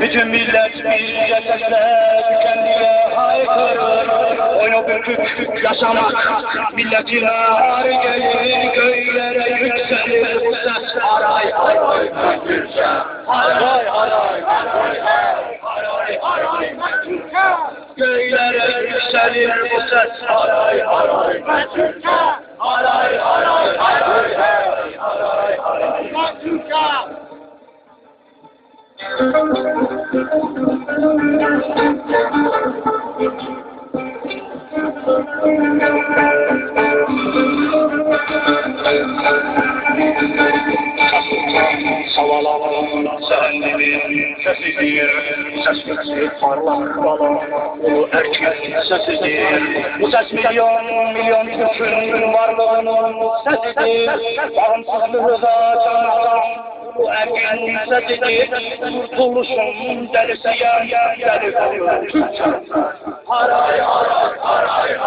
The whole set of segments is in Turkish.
Bütün millet bir sesle kendine haykırır. Oyunu bükük yaşamak milletine har gelir. Göğlere yükselir bu ses. Haray haray Türkçe. Haray haray haray haray Türkçe. Göğlere yükselir bu ses. Haray haray Türkçe. Haray haray haray haray haray Türkçe. Savalan senlimin sesidir, sesli parlak balon, ulu erkek sesidir. Bu ses milyon Türk'ün varlığının sesidir, bağımsızlığı da canlıdan. Bu erkeğin sesidir, kurtuluşun delisiyen delikanlı Türkçe. Haray haray haray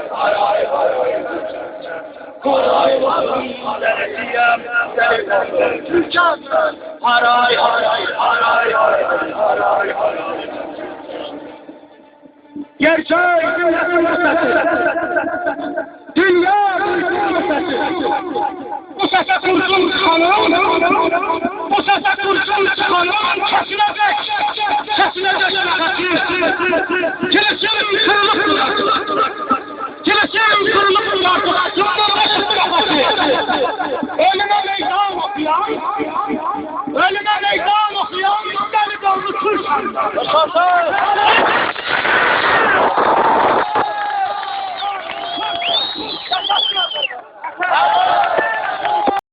haray haray kurtuluşun delisiyen delikanlı Türkçe. Haray haray haray haray haray. Gerçek milletin sesi, dünya milletin sesi. Bu sese kurşun kanım,